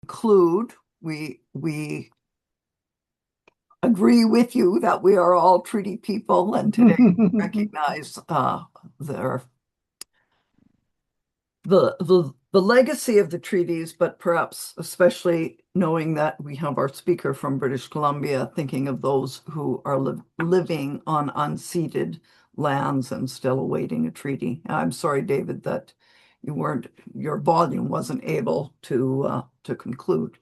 conclude, we agree with you that we are all treaty people, and today recognize their the legacy of the treaties, but perhaps especially knowing that we have our speaker from British Columbia, thinking of those who are living on unceded lands and still awaiting a treaty. I'm sorry, David, that your volume wasn't able to conclude.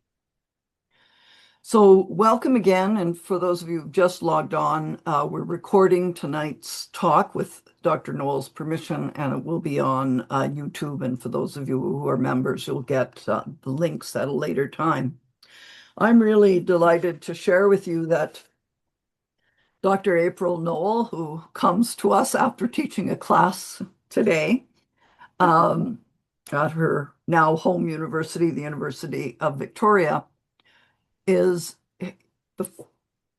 So welcome again, and for those of you who've just logged on, we're recording tonight's talk with Dr. Nowell's permission, and it will be on YouTube. And for those of you who are members, you'll get the links at a later time. I'm really delighted to share with you that Dr. April Nowell, who comes to us after teaching a class today um, at her now home university, the University of Victoria, is the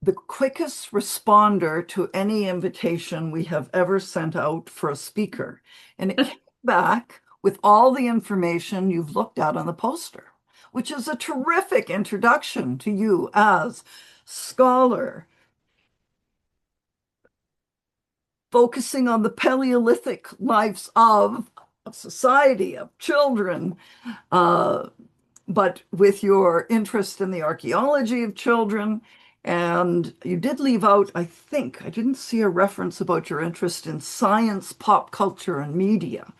the quickest responder to any invitation we have ever sent out for a speaker. And it came back with all the information you've looked at on the poster, which is a terrific introduction to you as scholar, focusing on the Paleolithic lives of society, of children, but with your interest in the archaeology of children. And you did leave out, I think, I didn't see a reference about your interest in science, pop culture, and media.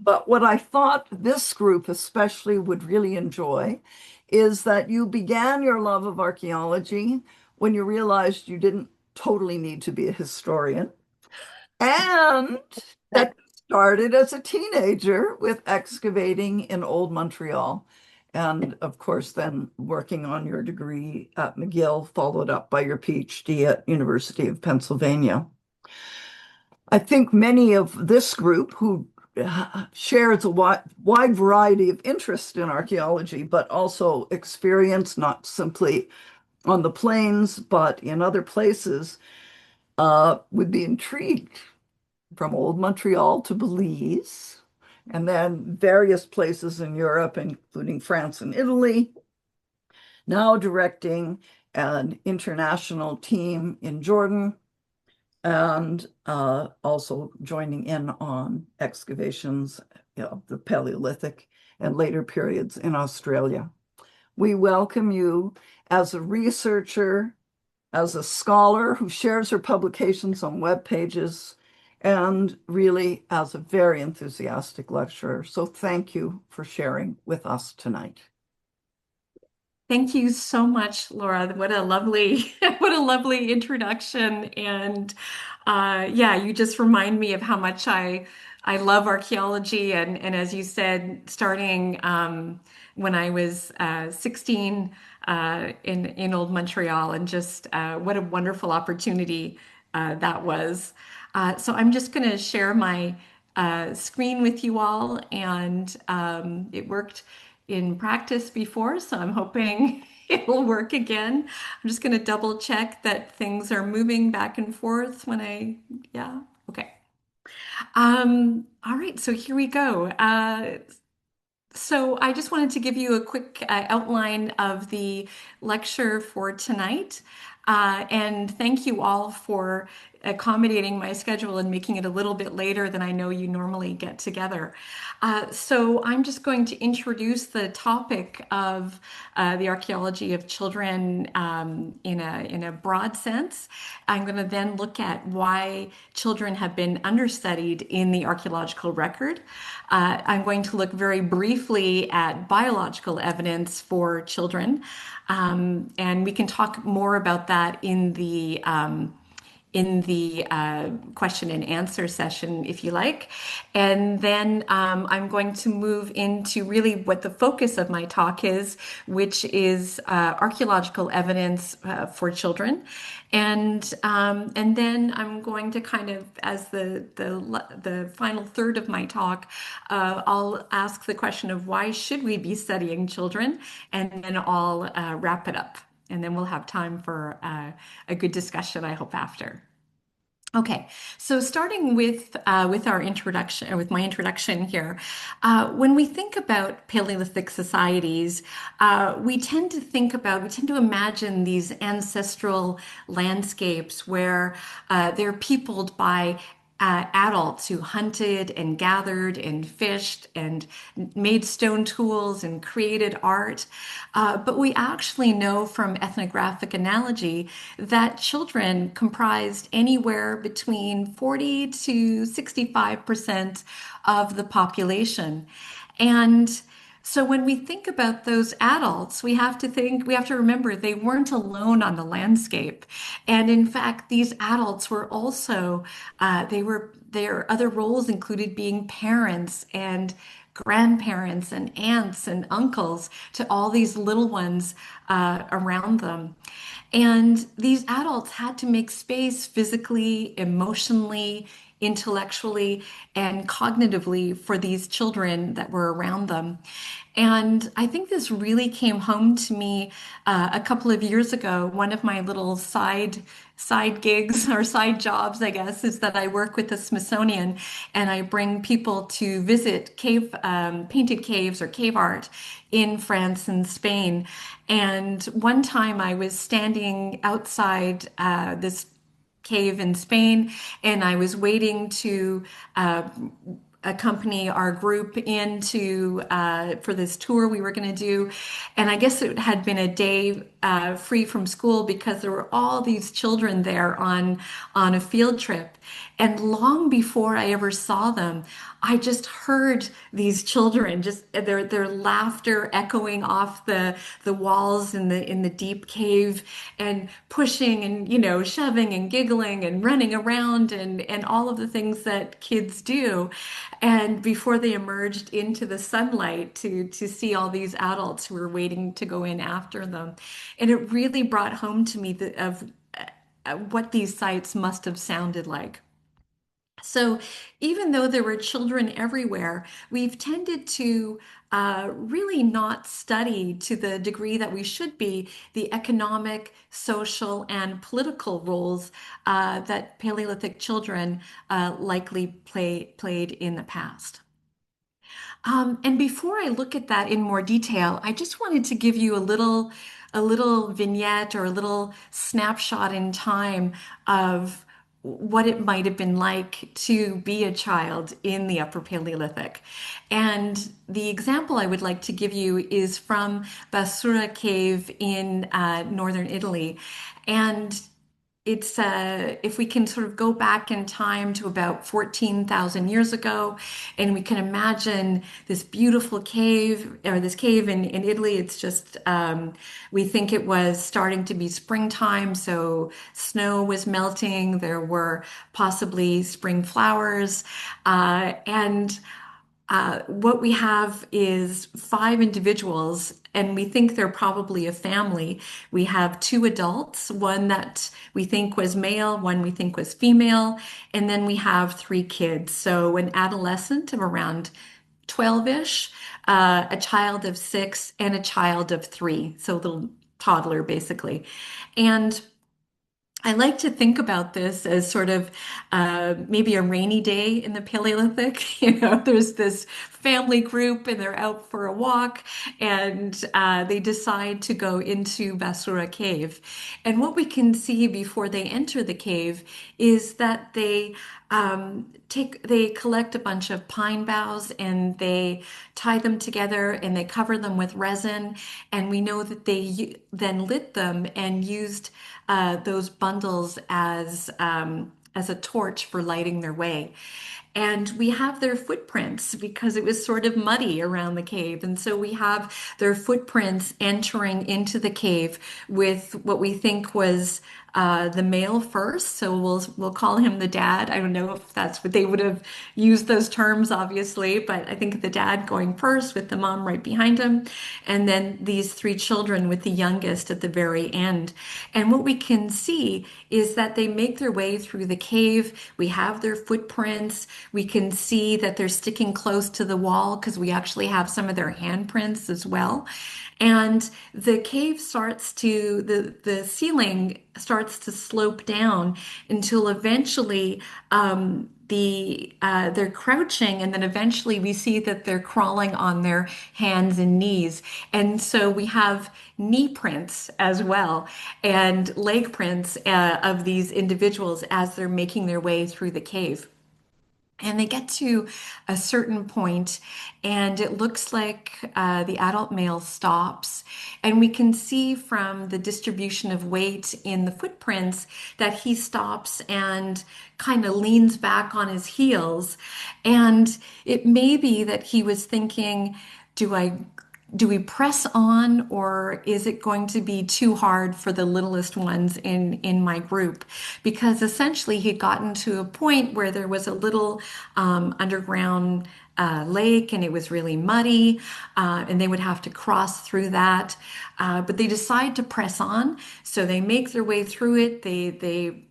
But what I thought this group especially would really enjoy is that you began your love of archaeology when you realized you didn't totally need to be a historian, and that started as a teenager with excavating in Old Montreal. And of course, then working on your degree at McGill, followed up by your PhD at University of Pennsylvania. I think many of this group who shares a wide variety of interest in archaeology, but also experience not simply on the plains, but in other places, would be intrigued from Old Montreal to Belize, and then various places in Europe, including France and Italy, now directing an international team in Jordan, and also joining in on excavations of the Paleolithic and later periods in Australia. We welcome you as a researcher, as a scholar who shares her publications on web pages, and really as a very enthusiastic lecturer. So thank you for sharing with us tonight. Thank you so much, Laura. What a lovely, what a lovely introduction. And yeah, you just remind me of how much I love archaeology. And as you said, starting when I was 16 in Old Montreal, and just what a wonderful opportunity that was. So I'm just going to share my screen with you all, and it worked in practice before, so I'm hoping it'll work again. I'm just going to double check that things are moving back and forth yeah, okay. All right, so here we go. So I just wanted to give you a quick outline of the lecture for tonight. And thank you all for accommodating my schedule and making it a little bit later than I know you normally get together. So I'm just going to introduce the topic of the archaeology of children in a broad sense. I'm going to then look at why children have been understudied in the archaeological record. I'm going to look very briefly at biological evidence for children, and we can talk more about that in the question and answer session, if you like. And then I'm going to move into really what the focus of my talk is, which is archaeological evidence for children. And then I'm going to kind of, as the final third of my talk, I'll ask the question of why should we be studying children, and then I'll wrap it up. And then we'll have time for a good discussion, I hope, after. Okay, so starting with our introduction, or with my introduction here, when we think about Paleolithic societies, we tend to imagine these ancestral landscapes where they're peopled by adults who hunted and gathered and fished and made stone tools and created art. But we actually know from ethnographic analogy that children comprised anywhere between 40 to 65% of the population. And so when we think about those adults, we have to remember they weren't alone on the landscape. And in fact, these adults were also, their other roles included being parents and grandparents and aunts and uncles to all these little ones around them. And these adults had to make space physically, emotionally, intellectually, and cognitively for these children that were around them. And I think this really came home to me a couple of years ago. One of my little side gigs or side jobs, I guess, is that I work with the Smithsonian and I bring people to visit cave painted caves or cave art in France and Spain. And one time I was standing outside this cave in Spain, and I was waiting to uh, accompany our group into for this tour we were going to do. And I guess it had been a day free from school because there were all these children there on a field trip. And long before I ever saw them, I just heard these children just their laughter echoing off the walls in the deep cave and pushing and shoving and giggling and running around and all of the things that kids do. And before they emerged into the sunlight to see all these adults who were waiting to go in after them. And it really brought home to me of what these sites must have sounded like. So, even though there were children everywhere, we've tended to really not study to the degree that we should be the economic, social, and political roles that Paleolithic children likely played in the past. And before I look at that in more detail, I just wanted to give you a little vignette or a little snapshot in time of what it might have been like to be a child in the Upper Paleolithic. And the example I would like to give you is from Basura Cave in northern Italy. And it's if we can sort of go back in time to about 14,000 years ago, and we can imagine this beautiful cave, or this cave in Italy. It's just, we think it was starting to be springtime, so snow was melting. There were possibly spring flowers, and what we have is five individuals, and we think they're probably a family. We have two adults, one that we think was male, one we think was female, and then we have three kids. So an adolescent of around 12-ish, a child of 6, and a child of 3. So a little toddler, basically. And I like to think about this as sort of maybe a rainy day in the Paleolithic. There's this family group and they're out for a walk and they decide to go into Basura Cave. And what we can see before they enter the cave is that they collect a bunch of pine boughs and they tie them together and they cover them with resin. And we know that they then lit them and used those bundles as a torch for lighting their way. And we have their footprints because it was sort of muddy around the cave. And so we have their footprints entering into the cave with what we think was the male first. So we'll call him the dad. I don't know if that's what they would have used those terms, obviously, but I think the dad going first with the mom right behind him. And then these three children with the youngest at the very end. And what we can see is that they make their way through the cave. We have their footprints. We can see that they're sticking close to the wall because we actually have some of their handprints as well. And the cave starts to, the ceiling starts to slope down until eventually they're crouching, and then eventually we see that they're crawling on their hands and knees. And so we have knee prints as well, and leg prints of these individuals as they're making their way through the cave. And they get to a certain point, and it looks like the adult male stops. And we can see from the distribution of weight in the footprints that he stops and kind of leans back on his heels. And it may be that he was thinking, do I do we press on, or is it going to be too hard for the littlest ones in my group? Because essentially he'd gotten to a point where there was a little underground lake, and it was really muddy, and they would have to cross through that. But they decide to press on, so they make their way through it. They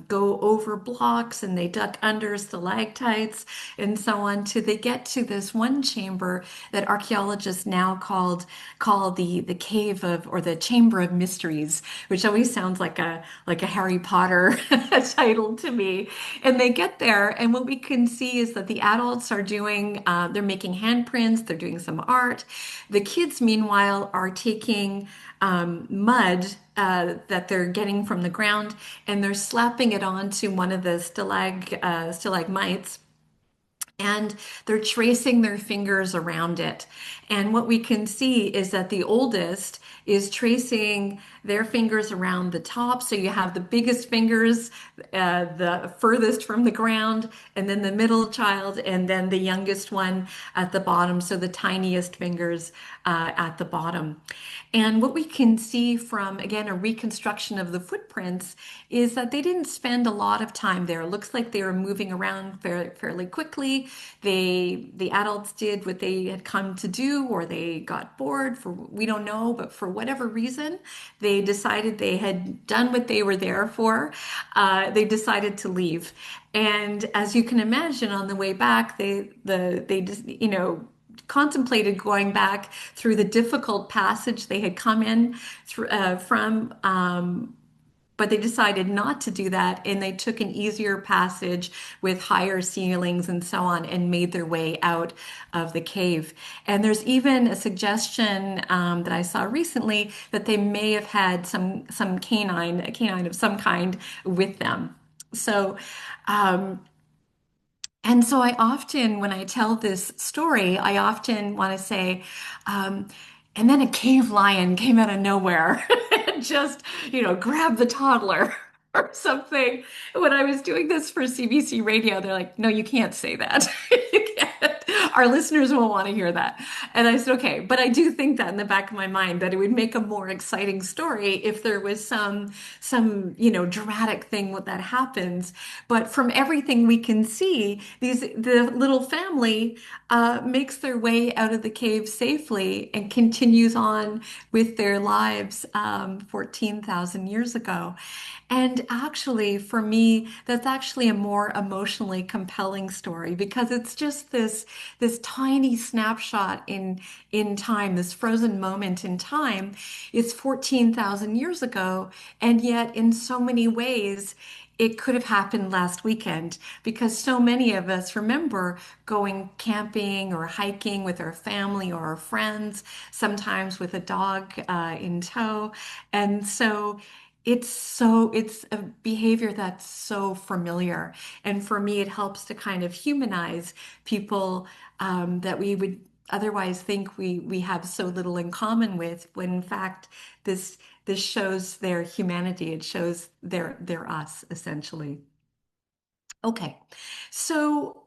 go over blocks, and they duck under stalactites and so on, till they get to this one chamber that archaeologists now call the cave of, or the chamber of mysteries, which always sounds like a Harry Potter title to me. And they get there, and what we can see is that the adults are doing, they're making handprints, they're doing some art. The kids, meanwhile, are taking mud that they're getting from the ground, and they're slapping it onto one of the stalagmites, and they're tracing their fingers around it. And what we can see is that the oldest is tracing their fingers around the top. So you have the biggest fingers, the furthest from the ground, and then the middle child, and then the youngest one at the bottom. So the tiniest fingers at the bottom. And what we can see from, again, a reconstruction of the footprints is that they didn't spend a lot of time there. It looks like they were moving around fairly quickly. The adults did what they had come to do, or they got bored, for we don't know, but for whatever reason, they decided they had done what they were there for. They decided to leave. And as you can imagine, on the way back, they just, contemplated going back through the difficult passage they had come in from, but they decided not to do that, and they took an easier passage with higher ceilings and so on, and made their way out of the cave. And there's even a suggestion that I saw recently that they may have had a canine of some kind with them. So and so I often, when I tell this story, I often want to say, um, and then a cave lion came out of nowhere and just, grabbed the toddler or something. When I was doing this for CBC Radio, they're like, no, you can't say that. You can't. Our listeners won't want to hear that. And I said, okay, but I do think that in the back of my mind that it would make a more exciting story if there was some dramatic thing that happens. But from everything we can see, the little family makes their way out of the cave safely and continues on with their lives 14,000 years ago. And actually, for me, that's actually a more emotionally compelling story, because it's just this tiny snapshot in time, this frozen moment in time. It's 14,000 years ago, and yet in so many ways, it could have happened last weekend, because so many of us remember going camping or hiking with our family or our friends, sometimes with a dog in tow. And so it's a behavior that's so familiar. And for me, it helps to kind of humanize people that we would otherwise think we have so little in common with, when in fact this shows their humanity. It shows they're us, essentially. Okay, so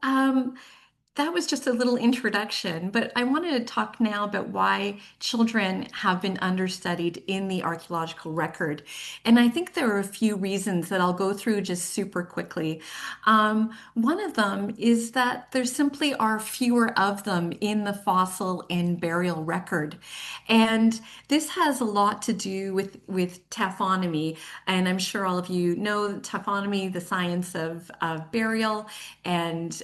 that was just a little introduction, but I wanted to talk now about why children have been understudied in the archaeological record. And I think there are a few reasons that I'll go through just super quickly. One of them is that there simply are fewer of them in the fossil and burial record. And this has a lot to do with taphonomy. And I'm sure all of you know taphonomy, the science of burial, and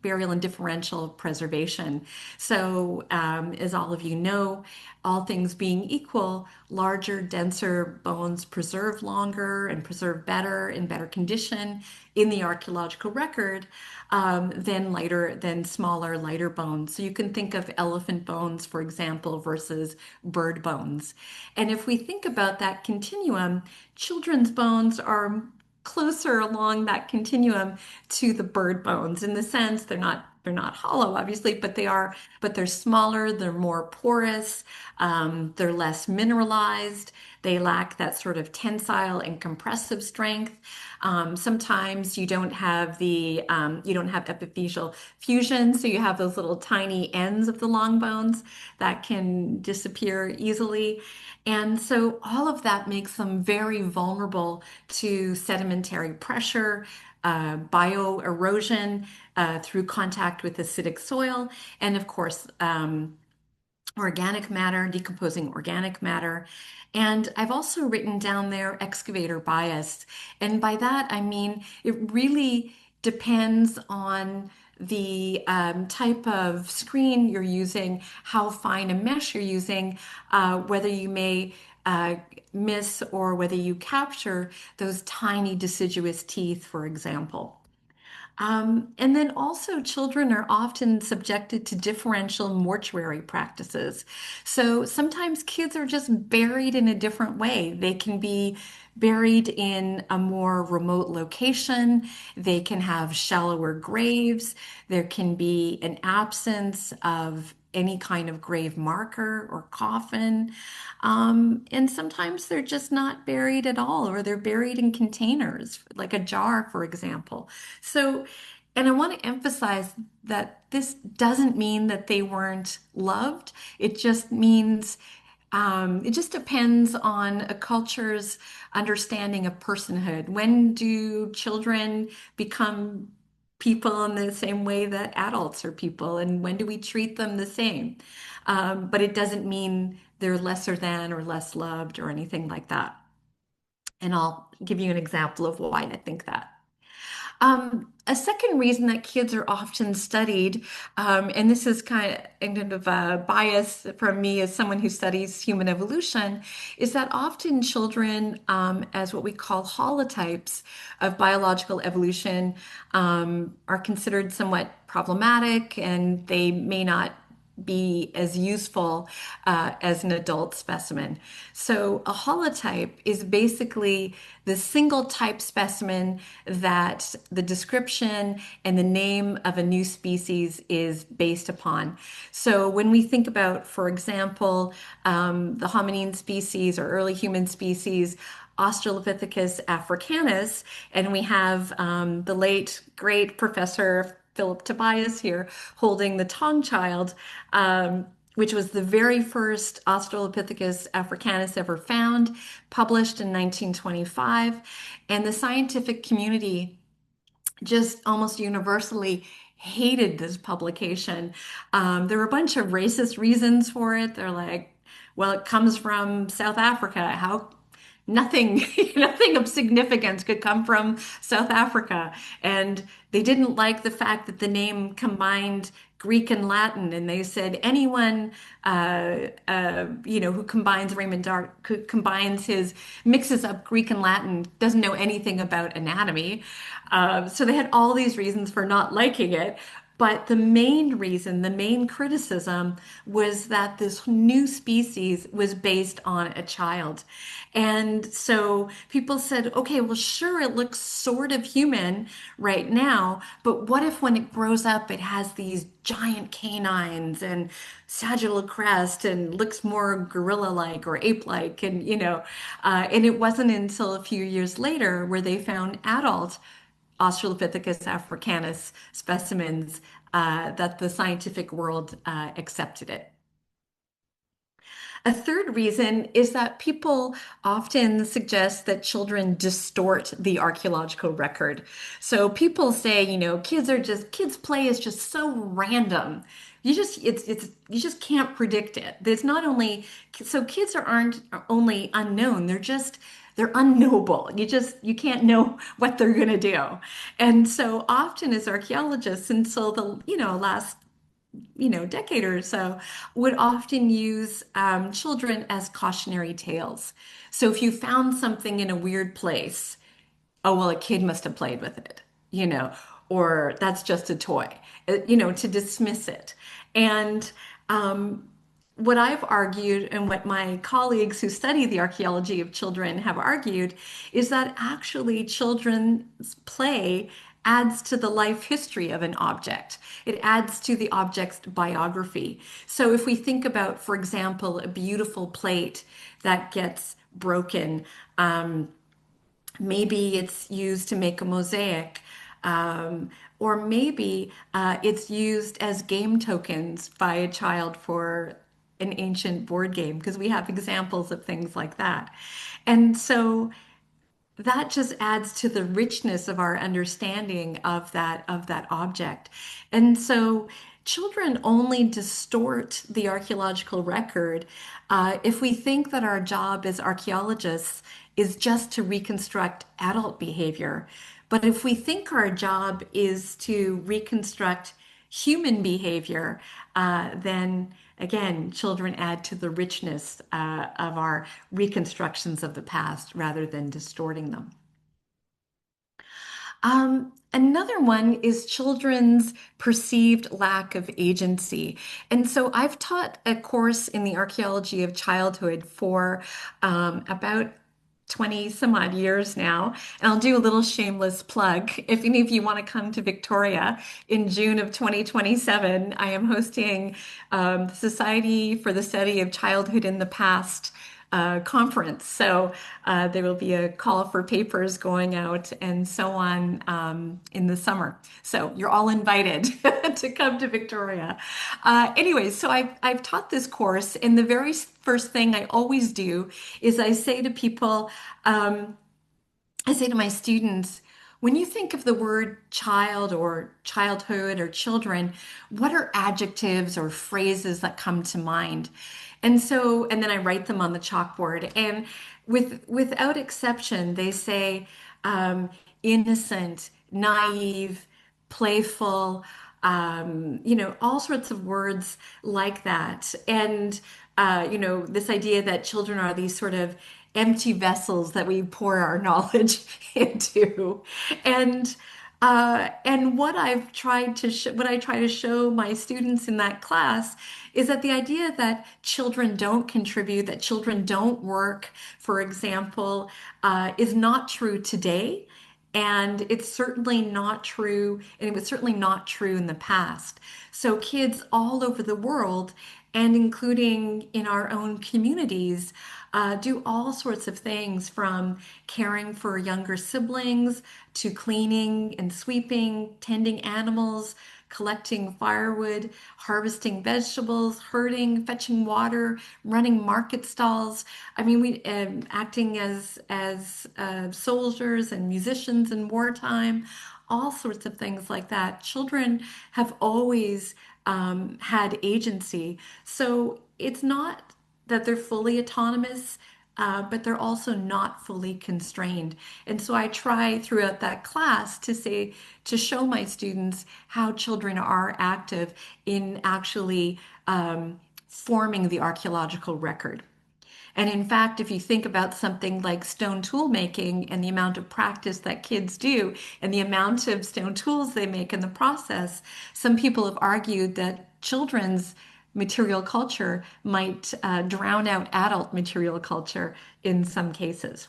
burial and differential preservation. So, as all of you know, all things being equal, larger, denser bones preserve longer and preserve better in better condition in the archaeological record than smaller, lighter bones. So you can think of elephant bones, for example, versus bird bones. And if we think about that continuum, children's bones are closer along that continuum to the bird bones in the sense they're not hollow obviously, but they're smaller, they're more porous, they're less mineralized, they lack that sort of tensile and compressive strength. Sometimes you don't have epiphyseal fusion, so you have those little tiny ends of the long bones that can disappear easily. And so all of that makes them very vulnerable to sedimentary pressure, bioerosion through contact with acidic soil, and of course, organic matter, decomposing organic matter. And I've also written down there excavator bias. And by that, I mean it really depends on the type of screen you're using, how fine a mesh you're using, whether you may uh, miss or whether you capture those tiny deciduous teeth, for example. And then also, children are often subjected to differential mortuary practices. So sometimes kids are just buried in a different way. They can be buried in a more remote location. They can have shallower graves. There can be an absence of any kind of grave marker or coffin. And sometimes they're just not buried at all, or they're buried in containers, like a jar, for example. So, and I want to emphasize that this doesn't mean that they weren't loved. It just means it just depends on a culture's understanding of personhood. When do children become people in the same way that adults are people? And when do we treat them the same? But it doesn't mean they're lesser than or less loved or anything like that. And I'll give you an example of why I think that. A second reason that kids are often studied, and this is kind of a bias from me as someone who studies human evolution, is that often children, as what we call holotypes of biological evolution, are considered somewhat problematic and they may not be as useful as an adult specimen. So a holotype is basically the single type specimen that the description and the name of a new species is based upon. So when we think about, for example, the hominine species or early human species, Australopithecus africanus, and we have the late great Professor Philip Tobias here holding the Tong child, which was the very first Australopithecus africanus ever found, published in 1925. And the scientific community just almost universally hated this publication. There were a bunch of racist reasons for it. They're like, well, it comes from South Africa. How nothing, nothing of significance could come from South Africa. And they didn't like the fact that the name combined Greek and Latin. And they said anyone, who combines Raymond Dart, who mixes up Greek and Latin, doesn't know anything about anatomy. So they had all these reasons for not liking it. But the main reason, the main criticism was that this new species was based on a child. And so people said, okay, well, sure, it looks sort of human right now, but what if when it grows up, it has these giant canines and sagittal crest and looks more gorilla-like or ape-like? And it wasn't until a few years later where they found adult Australopithecus africanus specimens that the scientific world accepted it. A third reason is that people often suggest that children distort the archaeological record. So people say, kids play is just so random. You just can't predict it. There's not only so kids aren't only unknown, they're just they're unknowable. You can't know what they're going to do. And so often as archaeologists until the, last decade or so, would often use children as cautionary tales. So if you found something in a weird place, oh, well, a kid must have played with it, you know, or that's just a toy, to dismiss it. And what I've argued and what my colleagues who study the archaeology of children have argued is that actually children's play adds to the life history of an object. It adds to the object's biography. So if we think about, for example, a beautiful plate that gets broken, maybe it's used to make a mosaic, or maybe it's used as game tokens by a child for an ancient board game, because we have examples of things like that. And so that just adds to the richness of our understanding of that object. And so children only distort the archaeological record if we think that our job as archaeologists is just to reconstruct adult behavior. But if we think our job is to reconstruct human behavior, then again, children add to the richness of our reconstructions of the past rather than distorting them. Another one is children's perceived lack of agency. And so I've taught a course in the archaeology of childhood for about 20 some odd years now. And I'll do a little shameless plug. If any of you want to come to Victoria in June of 2027, I am hosting the Society for the Study of Childhood in the Past conference. So there will be a call for papers going out and so on in the summer. So you're all invited to come to Victoria. Anyways, so I've taught this course, and the very first thing I always do is I say to people, I say to my students, when you think of the word child or childhood or children, what are adjectives or phrases that come to mind? And then I write them on the chalkboard. And without exception, they say innocent, naive, playful, all sorts of words like that. And, this idea that children are these sort of empty vessels that we pour our knowledge into. And what what I try to show my students in that class is that the idea that children don't contribute, that children don't work, for example, is not true today. And it's certainly not true, and it was certainly not true in the past. So kids all over the world, and including in our own communities, do all sorts of things from caring for younger siblings to cleaning and sweeping, tending animals, collecting firewood, harvesting vegetables, herding, fetching water, running market stalls. I mean, we acting as soldiers and musicians in wartime, all sorts of things like that. Children have always had agency, so it's not that they're fully autonomous, but they're also not fully constrained. And so I try throughout that class to show my students how children are active in actually forming the archaeological record. And in fact, if you think about something like stone tool making and the amount of practice that kids do and the amount of stone tools they make in the process, some people have argued that children's material culture might drown out adult material culture in some cases.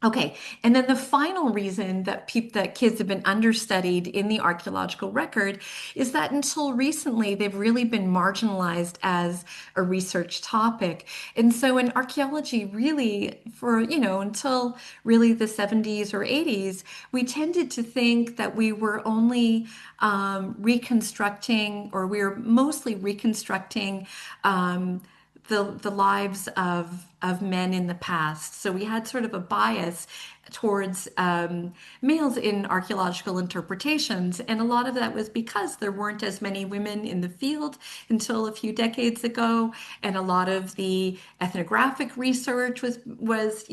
Okay, and then the final reason that kids have been understudied in the archaeological record is that until recently they've really been marginalized as a research topic. And so in archaeology, really for, until really the 70s or 80s, we tended to think that we were only reconstructing, or we were mostly reconstructing the lives of men in the past. So we had sort of a bias towards males in archaeological interpretations, and a lot of that was because there weren't as many women in the field until a few decades ago, and a lot of the ethnographic research was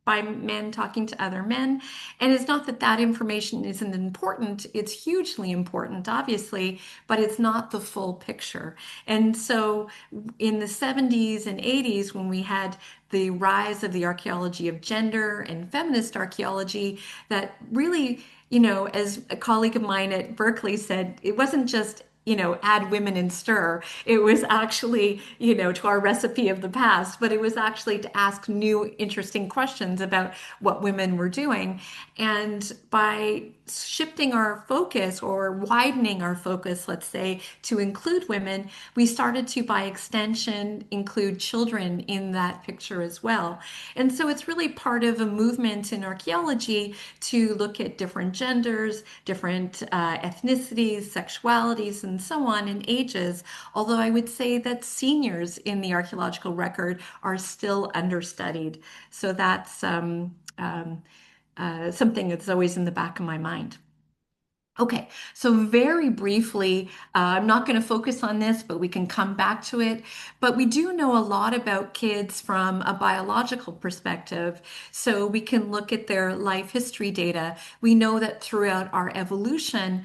by men talking to other men. And it's not that that information isn't important, it's hugely important, obviously, but it's not the full picture. And so in the 70s and 80s, when we had the rise of the archaeology of gender and feminist archaeology, that really, as a colleague of mine at Berkeley said, it wasn't just add women and stir. It was actually, to our recipe of the past, but it was actually to ask new, interesting questions about what women were doing. And by shifting our focus or widening our focus, let's say, to include women, we started to, by extension, include children in that picture as well. And so it's really part of a movement in archaeology to look at different genders, different ethnicities, sexualities, and so on, and ages. Although I would say that seniors in the archaeological record are still understudied. So that's something that's always in the back of my mind. Okay, so very briefly, I'm not going to focus on this, but we can come back to it. But we do know a lot about kids from a biological perspective. So we can look at their life history data. We know that throughout our evolution,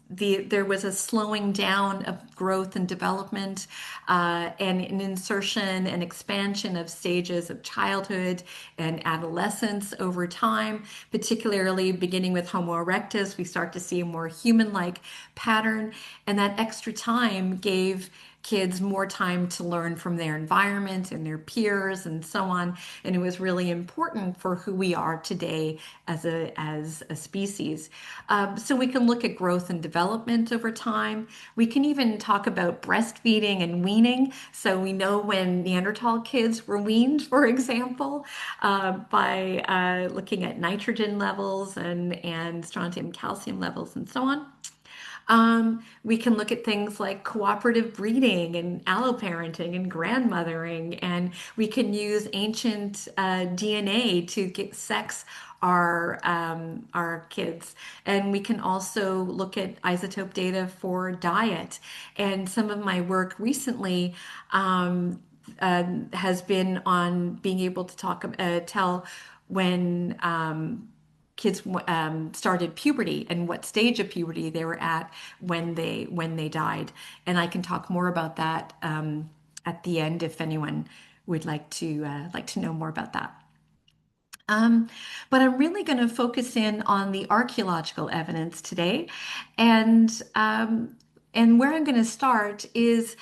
there was a slowing down of growth and development, and an insertion and expansion of stages of childhood and adolescence over time, particularly beginning with Homo erectus. We start to see a more human-like pattern, and that extra time gave kids more time to learn from their environment and their peers and so on. And it was really important for who we are today as a species. So we can look at growth and development over time. We can even talk about breastfeeding and weaning. So we know when Neanderthal kids were weaned, for example, by looking at nitrogen levels and strontium calcium levels and so on. We can look at things like cooperative breeding and alloparenting and grandmothering, and we can use ancient DNA to get sex our kids. And we can also look at isotope data for diet. And some of my work recently has been on being able to tell when kids started puberty and what stage of puberty they were at when they died. And I can talk more about that at the end if anyone would like to know more about that. Um, but I'm really going to focus in on the archaeological evidence today, and where I'm going to start is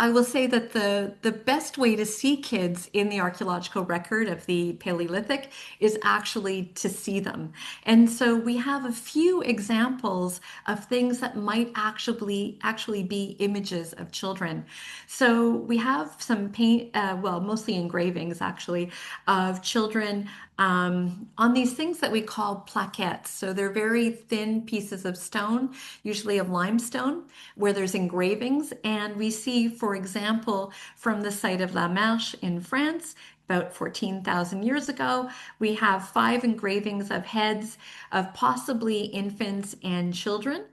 I will say that the best way to see kids in the archaeological record of the Paleolithic is actually to see them. And so we have a few examples of things that might actually be images of children. So we have some paint, well, mostly engravings actually, of children on these things that we call plaquettes. So they're very thin pieces of stone, usually of limestone, where there's engravings. And we see, for example, from the site of La Marche in France, about 14,000 years ago, we have 5 engravings of heads of possibly infants and children.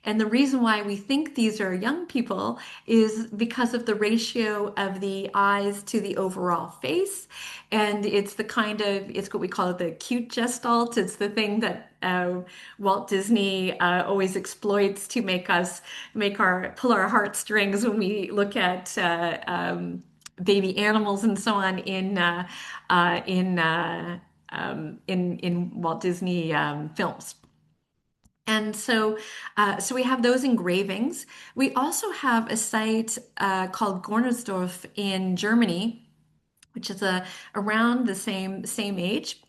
And the reason why we think these are young people is because of the ratio of the eyes to the overall face. And it's what we call the cute gestalt. It's the thing that Walt Disney always exploits to pull our heartstrings when we look at baby animals and so on in Walt Disney films. And so we have those engravings. We also have a site called Gornersdorf in Germany, which is around the same age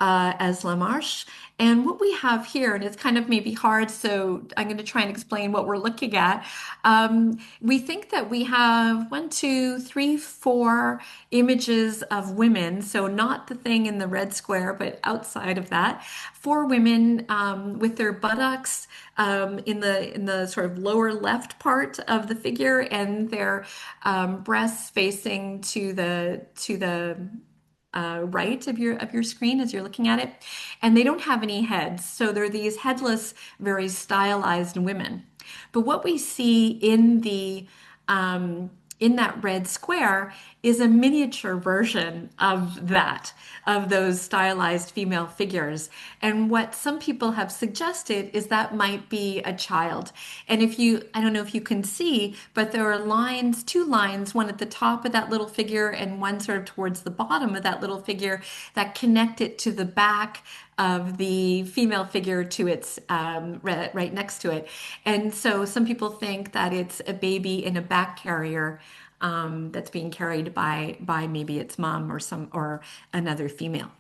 as La Marche. And what we have here, and it's kind of maybe hard, so I'm going to try and explain what we're looking at. We think that we have 1, 2, 3, 4 images of women, so not the thing in the red square, but outside of that, 4 women with their buttocks in the sort of lower left part of the figure, and their breasts facing to the right of your screen as you're looking at it, and they don't have any heads, so they're these headless, very stylized women. But what we see in the in that red square is a miniature version of that, of those stylized female figures. And what some people have suggested is that might be a child. And if you, I don't know if you can see, but there are lines, two lines, one at the top of that little figure and one sort of towards the bottom of that little figure that connect it to the back of the female figure to its right next to it. And so some people think that it's a baby in a back carrier that's being carried by maybe its mom or another female.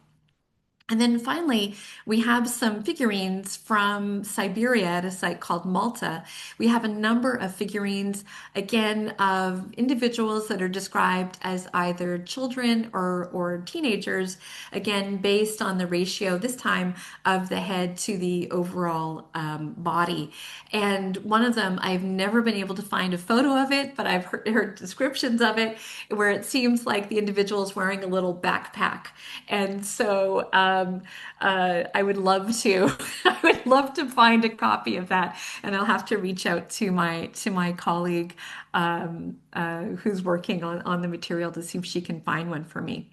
And then finally, we have some figurines from Siberia at a site called Malta. We have a number of figurines, again, of individuals that are described as either children or teenagers, again, based on the ratio, this time, of the head to the overall body. And one of them, I've never been able to find a photo of it, but I've heard descriptions of it where it seems like the individual is wearing a little backpack. And so I would love to, I would love to find a copy of that, and I'll have to reach out to my colleague who's working on the material to see if she can find one for me.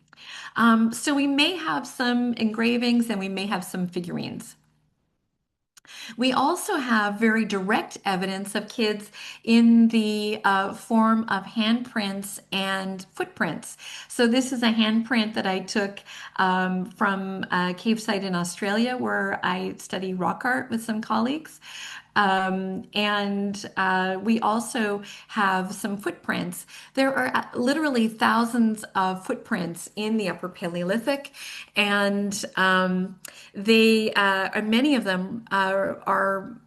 So we may have some engravings and we may have some figurines. We also have very direct evidence of kids in the form of handprints and footprints. So this is a handprint that I took from a cave site in Australia where I study rock art with some colleagues. And we also have some footprints. There are literally thousands of footprints in the Upper Paleolithic, and many of them are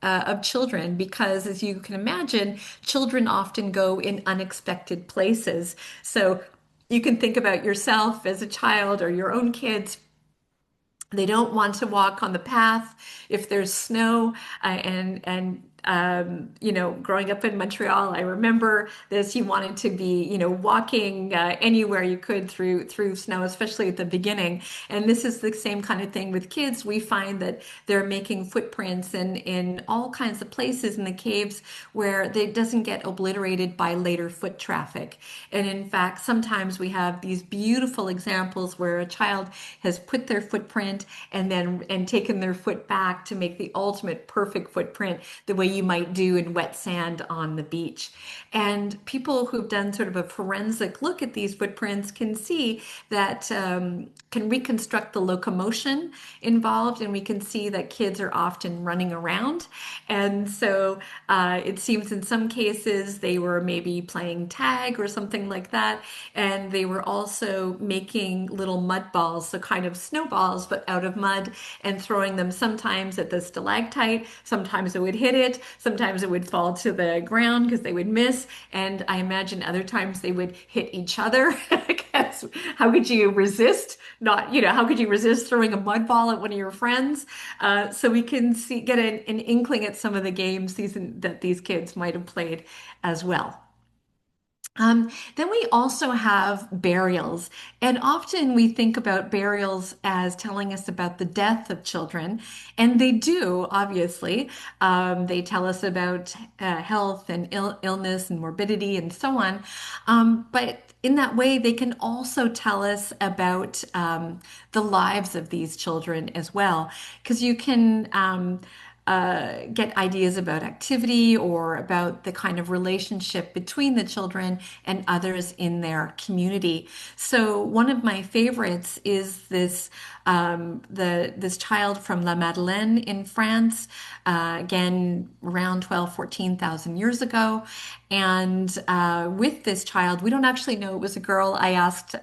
of children because, as you can imagine, children often go in unexpected places. So you can think about yourself as a child or your own kids. They don't want to walk on the path if there's snow, growing up in Montreal, I remember this. You wanted to be, walking anywhere you could through snow, especially at the beginning. And this is the same kind of thing with kids. We find that they're making footprints in all kinds of places in the caves where they doesn't get obliterated by later foot traffic. And in fact, sometimes we have these beautiful examples where a child has put their footprint and taken their foot back to make the ultimate perfect footprint, the way you might do in wet sand on the beach. And people who've done sort of a forensic look at these footprints can see that can reconstruct the locomotion involved, and we can see that kids are often running around. And so it seems in some cases they were maybe playing tag or something like that, and they were also making little mud balls, so kind of snowballs, but out of mud, and throwing them sometimes at the stalactite, sometimes it would hit it, sometimes it would fall to the ground because they would miss, and I imagine other times they would hit each other. Because how could you resist how could you resist throwing a mud ball at one of your friends? So we can get an inkling at some of the games that these kids might have played as well. Then we also have burials, and often we think about burials as telling us about the death of children, and they do, obviously. They tell us about health and illness and morbidity and so on. But in that way, they can also tell us about the lives of these children as well, because you can. Get ideas about activity or about the kind of relationship between the children and others in their community. So one of my favorites is this child from La Madeleine in France, again around 14,000 years ago. And with this child, we don't actually know it was a girl. I asked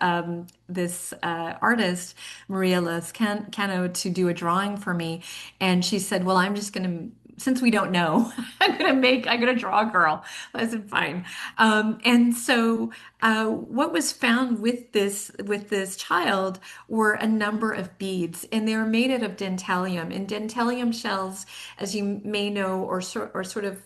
this artist, Maria Lascano, to do a drawing for me. And she said, well, I'm just going to, since we don't know, I'm going to draw a girl. I said, fine. And so what was found with this child were a number of beads, and they were made out of dentalium. And dentalium shells, as you may know, or sort of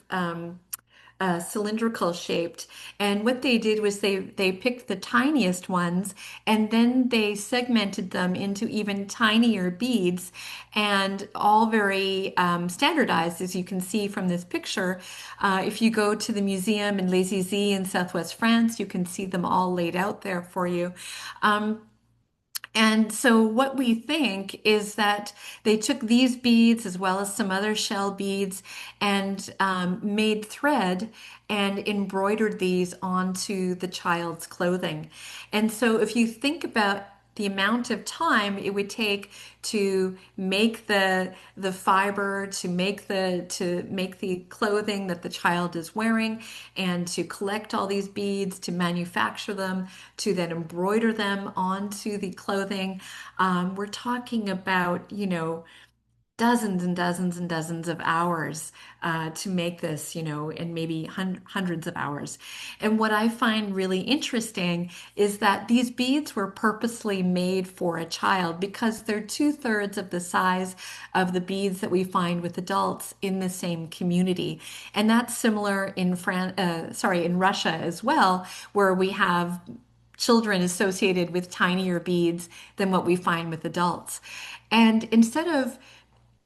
cylindrical shaped. And what they did was they picked the tiniest ones and then they segmented them into even tinier beads, and all very standardized, as you can see from this picture. If you go to the museum in Les Isis in Southwest France, you can see them all laid out there for you. Um, and so, what we think is that they took these beads as well as some other shell beads and made thread and embroidered these onto the child's clothing. And so, if you think about the amount of time it would take to make the fiber, to make the clothing that the child is wearing, and to collect all these beads, to manufacture them, to then embroider them onto the clothing. We're talking about, dozens and dozens and dozens of hours to make this, and maybe hundreds of hours. And what I find really interesting is that these beads were purposely made for a child because they're two-thirds of the size of the beads that we find with adults in the same community. And that's similar in in Russia as well, where we have children associated with tinier beads than what we find with adults. And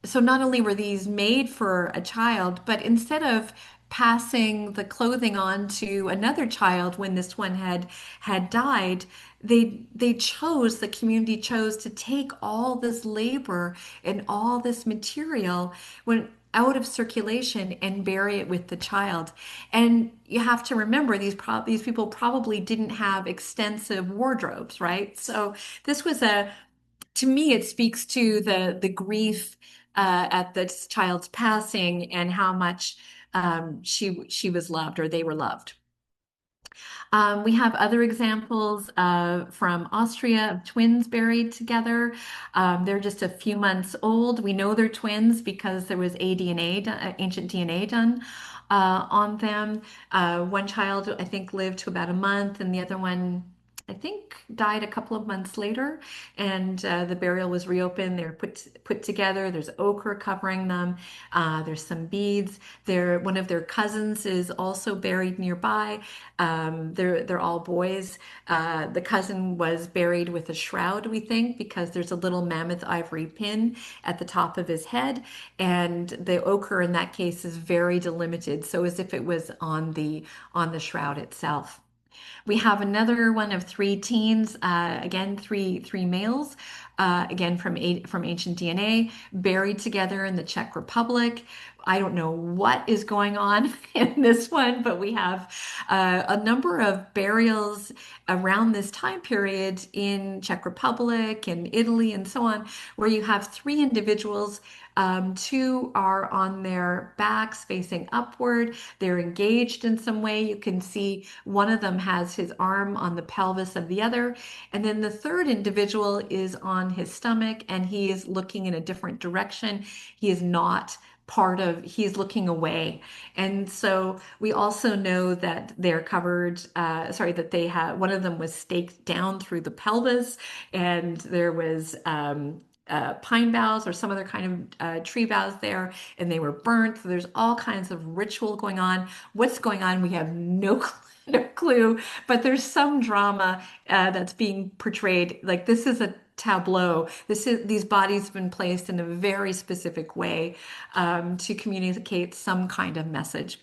so not only were these made for a child, but instead of passing the clothing on to another child when this one had died, the community chose to take all this labor and all this material when out of circulation and bury it with the child. And you have to remember these people probably didn't have extensive wardrobes, right? So this was a to me, it speaks to the grief at this child's passing and how much she was loved, or they were loved. We have other examples from Austria of twins buried together. They're just a few months old. We know they're twins because there was ancient DNA done on them. One child, I think, lived to about a month, and the other one, I think, died a couple of months later. And the burial was reopened. They were put together. There's ochre covering them. There's some beads. One of their cousins is also buried nearby. They're all boys. The cousin was buried with a shroud, we think, because there's a little mammoth ivory pin at the top of his head, and the ochre in that case is very delimited, so as if it was on the shroud itself. We have another one of three teens, again, three males, again from ancient DNA, buried together in the Czech Republic. I don't know what is going on in this one, but we have a number of burials around this time period in Czech Republic and Italy and so on, where you have three individuals. Two are on their backs facing upward. They're engaged in some way. You can see one of them has his arm on the pelvis of the other. And then the third individual is on his stomach and he is looking in a different direction. He is not he's looking away. And so we also know that they're covered, that they have, one of them was staked down through the pelvis, and there was pine boughs or some other kind of tree boughs there, and they were burnt. So there's all kinds of ritual going on. What's going on? We have no clue. No clue, but there's some drama that's being portrayed. Like this is a tableau. These bodies have been placed in a very specific way to communicate some kind of message.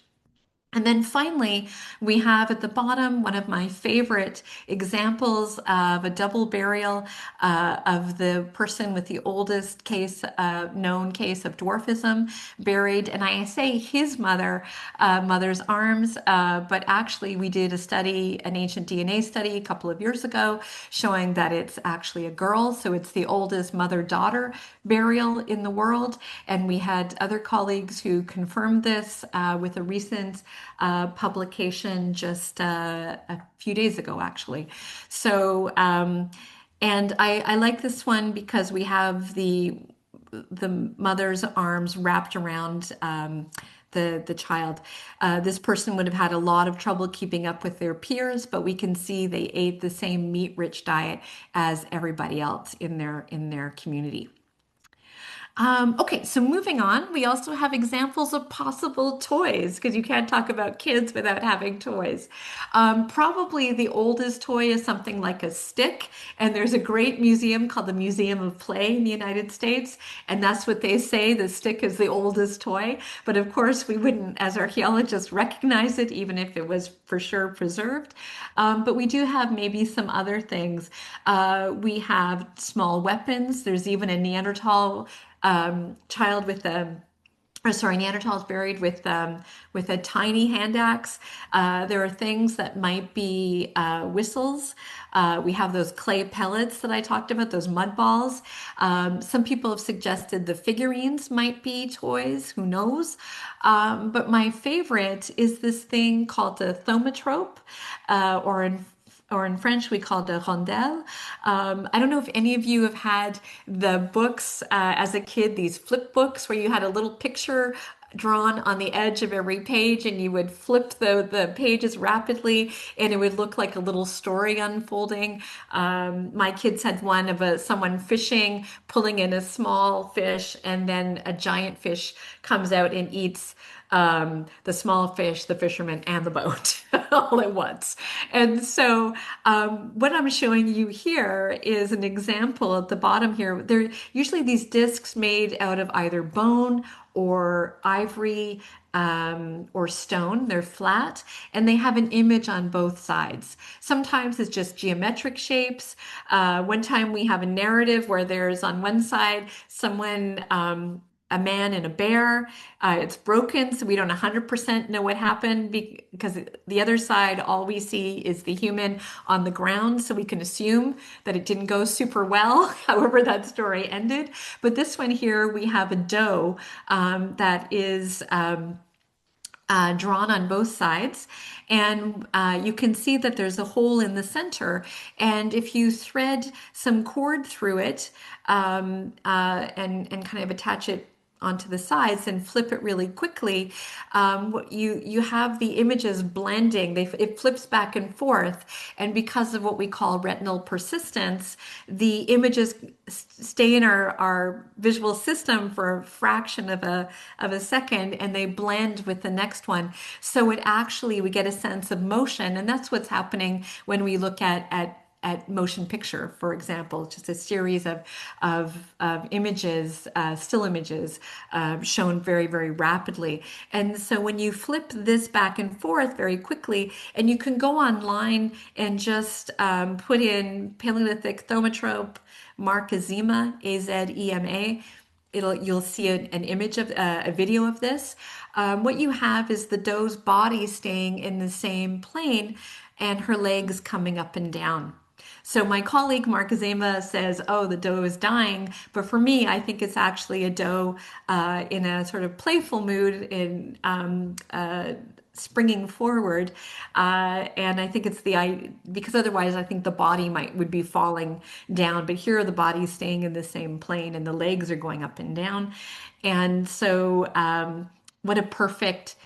And then finally, we have at the bottom one of my favorite examples of a double burial of the person with the oldest known case of dwarfism buried. And I say his mother's arms, but actually we did an ancient DNA study a couple of years ago showing that it's actually a girl. So it's the oldest mother-daughter burial in the world. And we had other colleagues who confirmed this with a recent publication just a few days ago, actually. So, and I like this one because we have the mother's arms wrapped around the child. This person would have had a lot of trouble keeping up with their peers, but we can see they ate the same meat-rich diet as everybody else in their community. Okay, so moving on, we also have examples of possible toys because you can't talk about kids without having toys. Probably the oldest toy is something like a stick, and there's a great museum called the Museum of Play in the United States, and that's what they say, the stick is the oldest toy. But of course, we wouldn't, as archaeologists, recognize it even if it was for sure preserved. But we do have maybe some other things. We have small weapons. There's even a Neanderthal child with a or sorry, Neanderthals buried with a tiny hand axe. There are things that might be whistles. We have those clay pellets that I talked about, those mud balls. Some people have suggested the figurines might be toys. Who knows? But my favorite is this thing called the thaumatrope, or in French, we call it a rondelle. I don't know if any of you have had the books as a kid, these flip books where you had a little picture drawn on the edge of every page and you would flip the pages rapidly and it would look like a little story unfolding. My kids had one of someone fishing, pulling in a small fish, and then a giant fish comes out and eats the small fish, the fisherman, and the boat all at once. And so, what I'm showing you here is an example at the bottom here. They're usually these discs made out of either bone or ivory or stone. They're flat and they have an image on both sides. Sometimes it's just geometric shapes. One time we have a narrative where there's on one side someone. A man and a bear. It's broken, so we don't 100% know what happened because the other side, all we see is the human on the ground, so we can assume that it didn't go super well, however that story ended. But this one here, we have a doe that is drawn on both sides. And you can see that there's a hole in the center. And if you thread some cord through it and kind of attach it onto the sides and flip it really quickly, you have the images blending. It flips back and forth, and because of what we call retinal persistence, the images stay in our visual system for a fraction of a second, and they blend with the next one. So it actually we get a sense of motion, and that's what's happening when we look at motion picture, for example, just a series of images, still images, shown very, very rapidly. And so when you flip this back and forth very quickly, and you can go online and just put in Paleolithic thaumatrope, Markazema, Azema, you'll see an image of a video of this. What you have is the doe's body staying in the same plane and her legs coming up and down. So my colleague Mark Azema says, "Oh, the doe is dying," but for me, I think it's actually a doe in a sort of playful mood in springing forward, and I think it's because otherwise I think the body would be falling down, but here the body's staying in the same plane and the legs are going up and down, and so what a perfect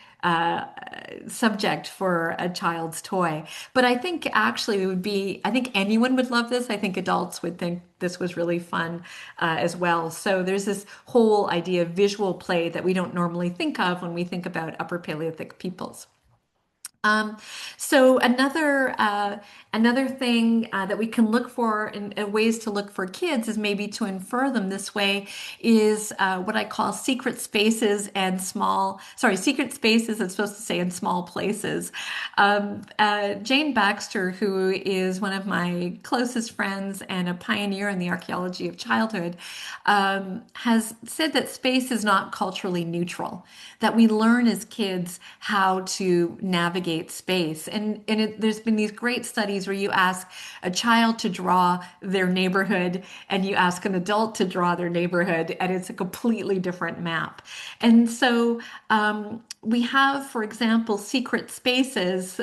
subject for a child's toy. But I think actually I think anyone would love this. I think adults would think this was really fun as well. So there's this whole idea of visual play that we don't normally think of when we think about Upper Paleolithic peoples. Um, so another thing that we can look for and ways to look for kids is maybe to infer them this way is what I call secret spaces and secret spaces. It's supposed to say in small places. Jane Baxter, who is one of my closest friends and a pioneer in the archaeology of childhood, has said that space is not culturally neutral, that we learn as kids how to navigate space. And there's been these great studies where you ask a child to draw their neighborhood and you ask an adult to draw their neighborhood, and it's a completely different map. And so we have, for example, secret spaces,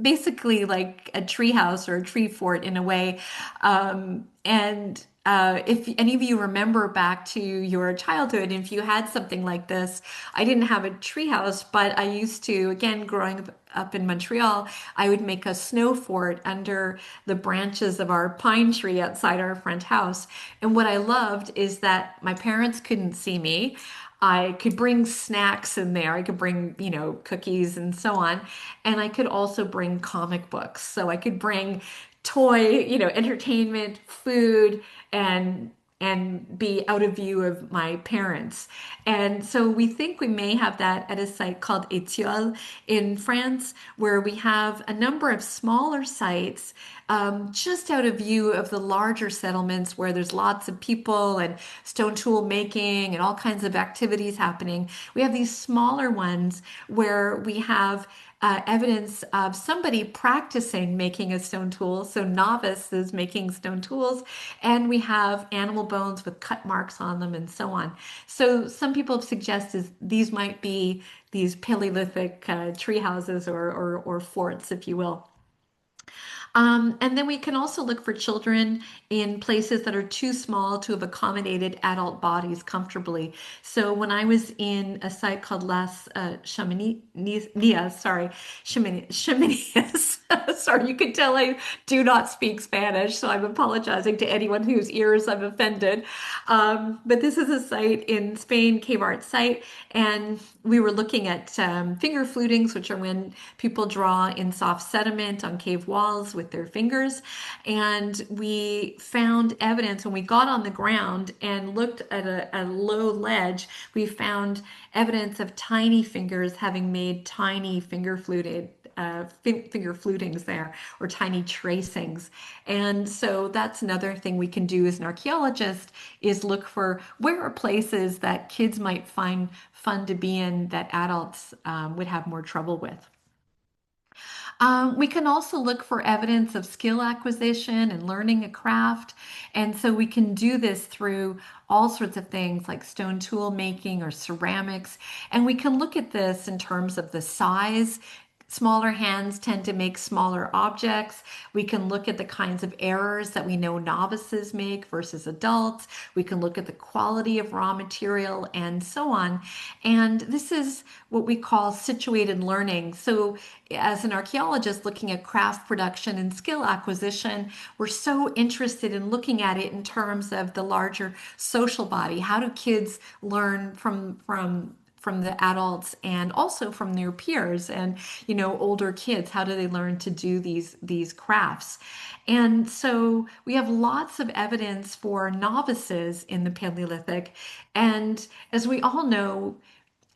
basically like a tree house or a tree fort in a way. And if any of you remember back to your childhood, if you had something like this, I didn't have a treehouse, but I used to, again, growing up in Montreal, I would make a snow fort under the branches of our pine tree outside our front house. And what I loved is that my parents couldn't see me. I could bring snacks in there. I could bring, cookies and so on. And I could also bring comic books. So I could bring toy, entertainment, food, and be out of view of my parents. And so we think we may have that at a site called Étiole in France, where we have a number of smaller sites just out of view of the larger settlements where there's lots of people and stone tool making and all kinds of activities happening. We have these smaller ones where we have evidence of somebody practicing making a stone tool, so novices making stone tools, and we have animal bones with cut marks on them and so on. So some people have suggested these might be these Paleolithic tree houses or forts, if you will. And then we can also look for children in places that are too small to have accommodated adult bodies comfortably. So when I was in a site called Las Chamanias, sorry, Chamanias, sorry, you can tell I do not speak Spanish, so I'm apologizing to anyone whose ears I've offended. But this is a site in Spain, cave art site, and we were looking at finger flutings, which are when people draw in soft sediment on cave walls with their fingers. And we found evidence when we got on the ground and looked at a low ledge, we found evidence of tiny fingers having made tiny finger flutings there, or tiny tracings. And so that's another thing we can do as an archaeologist, is look for where are places that kids might find fun to be in that adults would have more trouble with. We can also look for evidence of skill acquisition and learning a craft. And so we can do this through all sorts of things like stone tool making or ceramics. And we can look at this in terms of the size. Smaller hands tend to make smaller objects. We can look at the kinds of errors that we know novices make versus adults. We can look at the quality of raw material and so on. And this is what we call situated learning. So, as an archaeologist looking at craft production and skill acquisition, we're so interested in looking at it in terms of the larger social body. How do kids learn from the adults and also from their peers and older kids? How do they learn to do these crafts? And so we have lots of evidence for novices in the Paleolithic. And as we all know,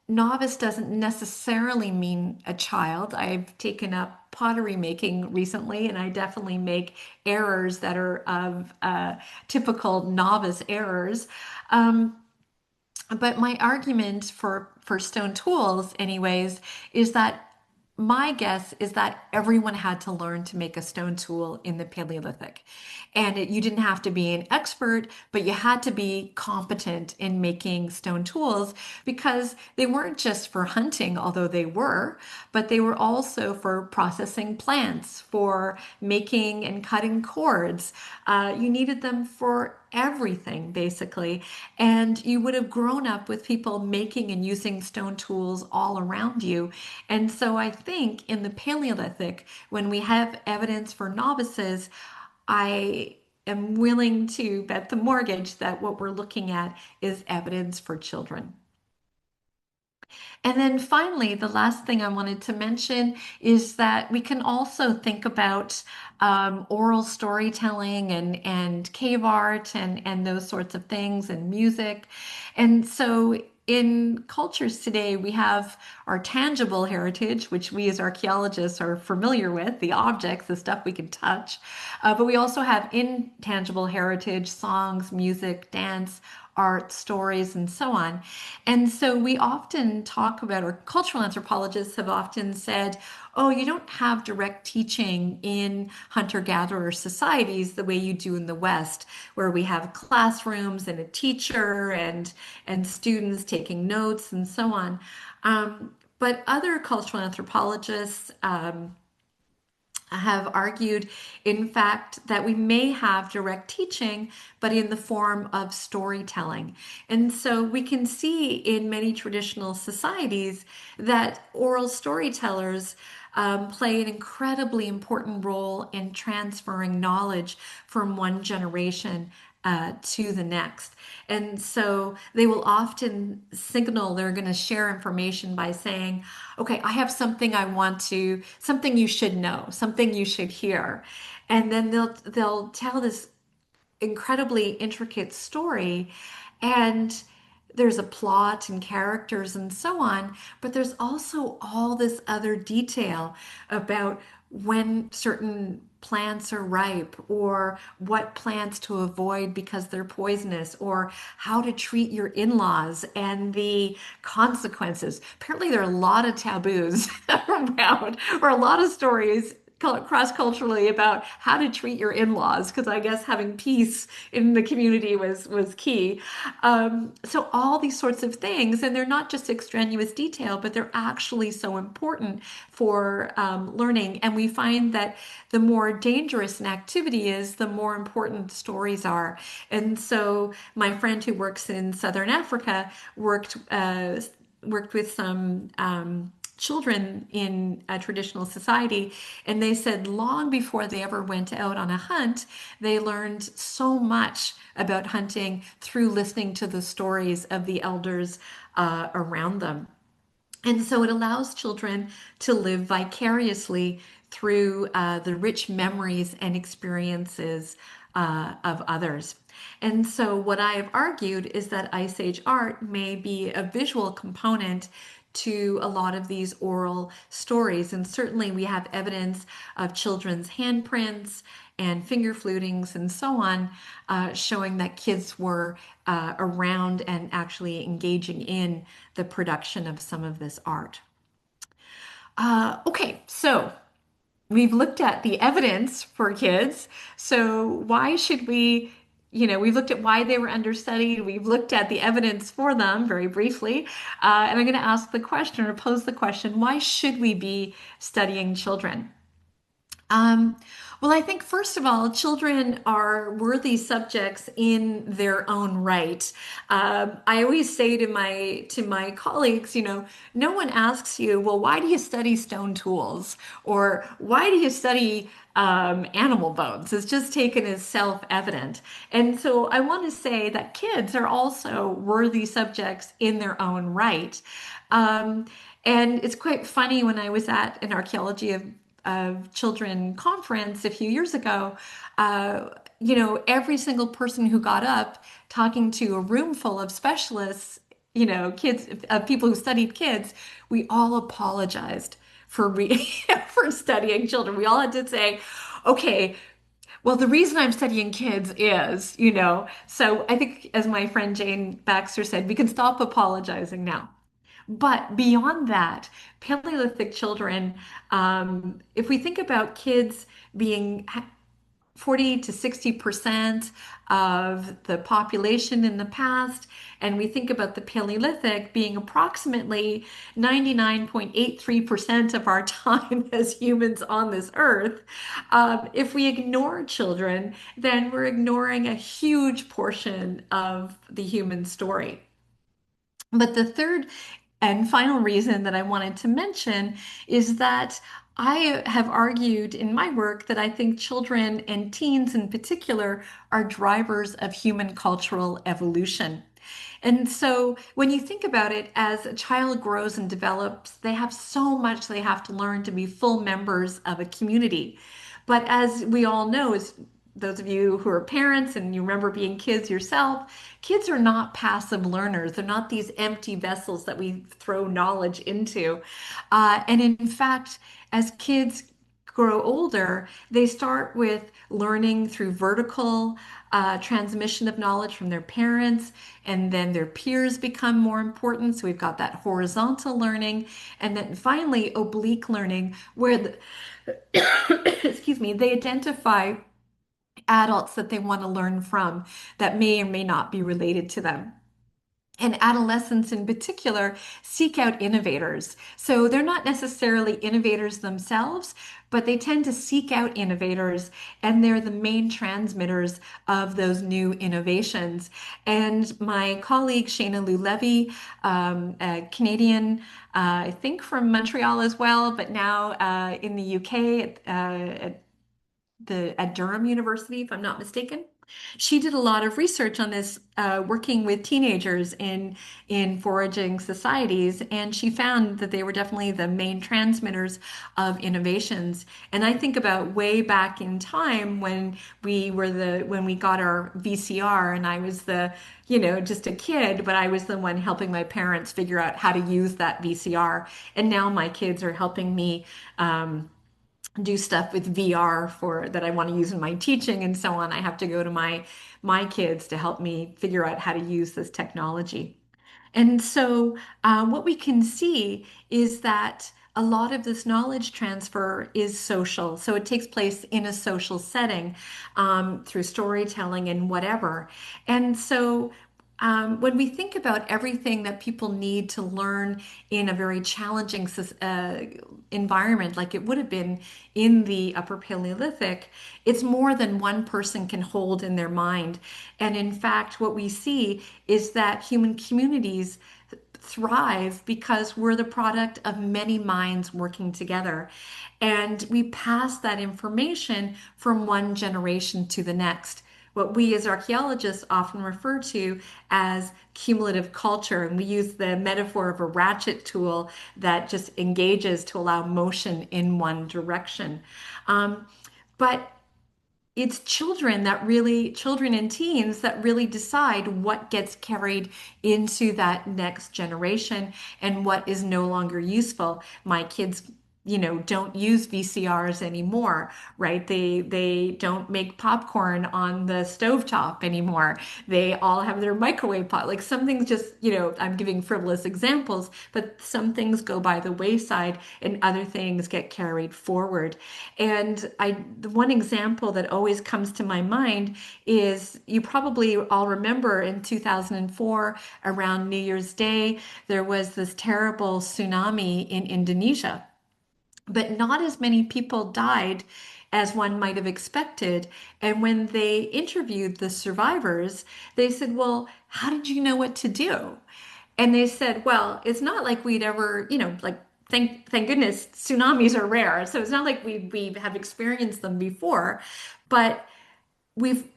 novice doesn't necessarily mean a child. I've taken up pottery making recently, and I definitely make errors that are of typical novice errors. Um, but my argument for stone tools, anyways, is that my guess is that everyone had to learn to make a stone tool in the Paleolithic. And you didn't have to be an expert, but you had to be competent in making stone tools because they weren't just for hunting, although they were, but they were also for processing plants, for making and cutting cords. You needed them for everything basically. And you would have grown up with people making and using stone tools all around you. And so I think in the Paleolithic, when we have evidence for novices, I am willing to bet the mortgage that what we're looking at is evidence for children. And then finally, the last thing I wanted to mention is that we can also think about oral storytelling and cave art and those sorts of things and music. And so in cultures today, we have our tangible heritage, which we as archaeologists are familiar with, the objects, the stuff we can touch. But we also have intangible heritage, songs, music, dance, art, stories, and so on. And so we often talk about, or cultural anthropologists have often said, oh, you don't have direct teaching in hunter-gatherer societies the way you do in the West, where we have classrooms and a teacher and students taking notes and so on. But other cultural anthropologists, have argued, in fact, that we may have direct teaching, but in the form of storytelling. And so we can see in many traditional societies that oral storytellers play an incredibly important role in transferring knowledge from one generation to the next. And so they will often signal they're going to share information by saying, okay, I have something something you should know, something you should hear. And then they'll tell this incredibly intricate story, and there's a plot and characters and so on, but there's also all this other detail about when certain plants are ripe, or what plants to avoid because they're poisonous, or how to treat your in-laws and the consequences. Apparently there are a lot of taboos around, or a lot of stories cross-culturally about how to treat your in-laws, because I guess having peace in the community was key. So all these sorts of things, and they're not just extraneous detail, but they're actually so important for learning. And we find that the more dangerous an activity is, the more important stories are. And so my friend who works in Southern Africa worked with some children in a traditional society, and they said long before they ever went out on a hunt, they learned so much about hunting through listening to the stories of the elders around them. And so it allows children to live vicariously through the rich memories and experiences of others. And so, what I have argued is that Ice Age art may be a visual component to a lot of these oral stories. And certainly, we have evidence of children's handprints and finger flutings and so on, showing that kids were around and actually engaging in the production of some of this art. Okay, so we've looked at the evidence for kids. So why should we, we've looked at why they were understudied. We've looked at the evidence for them very briefly. And I'm going to ask the question, or pose the question, why should we be studying children? Um, well, I think first of all, children are worthy subjects in their own right. I always say to my colleagues, no one asks you, well, why do you study stone tools, or why do you study animal bones? It's just taken as self-evident. And so I want to say that kids are also worthy subjects in their own right. Um, and it's quite funny, when I was at an archaeology of children conference a few years ago, every single person who got up talking to a room full of specialists, kids, people who studied kids, we all apologized for studying children. We all had to say, okay, well, the reason I'm studying kids is, so I think, as my friend Jane Baxter said, we can stop apologizing now. But beyond that, Paleolithic children, if we think about kids being 40 to 60% of the population in the past, and we think about the Paleolithic being approximately 99.83% of our time as humans on this earth, if we ignore children, then we're ignoring a huge portion of the human story. But the third and final reason that I wanted to mention is that I have argued in my work that I think children, and teens in particular, are drivers of human cultural evolution. And so when you think about it, as a child grows and develops, they have so much they have to learn to be full members of a community. But as we all know, as those of you who are parents and you remember being kids yourself, kids are not passive learners. They're not these empty vessels that we throw knowledge into. And in fact, as kids grow older, they start with learning through vertical transmission of knowledge from their parents, and then their peers become more important. So we've got that horizontal learning, and then finally oblique learning, where excuse me, they identify adults that they want to learn from that may or may not be related to them. and adolescents in particular seek out innovators. So they're not necessarily innovators themselves, but they tend to seek out innovators, and they're the main transmitters of those new innovations. And my colleague Shayna Lou Levy, a Canadian, I think from Montreal as well, but now in the UK at Durham University, if I'm not mistaken. She did a lot of research on this, working with teenagers in foraging societies, and she found that they were definitely the main transmitters of innovations. And I think about way back in time when when we got our VCR, and I was just a kid, but I was the one helping my parents figure out how to use that VCR. And now my kids are helping me. Do stuff with VR for that I want to use in my teaching and so on. I have to go to my kids to help me figure out how to use this technology. And so, what we can see is that a lot of this knowledge transfer is social. So, it takes place in a social setting, through storytelling and whatever. And so, when we think about everything that people need to learn in a very challenging environment, like it would have been in the Upper Paleolithic, it's more than one person can hold in their mind. And in fact, what we see is that human communities thrive because we're the product of many minds working together. And we pass that information from one generation to the next, what we as archaeologists often refer to as cumulative culture. And we use the metaphor of a ratchet tool that just engages to allow motion in one direction. But it's children and teens that really decide what gets carried into that next generation and what is no longer useful. My kids, don't use VCRs anymore, right? They don't make popcorn on the stovetop anymore. They all have their microwave pot. Like some things just, I'm giving frivolous examples, but some things go by the wayside and other things get carried forward. And the one example that always comes to my mind is you probably all remember in 2004 around New Year's Day, there was this terrible tsunami in Indonesia, but not as many people died as one might have expected. And when they interviewed the survivors, they said, "Well, how did you know what to do?" And they said, "Well, it's not like we'd ever, like thank goodness tsunamis are rare. So it's not like we have experienced them before, but we've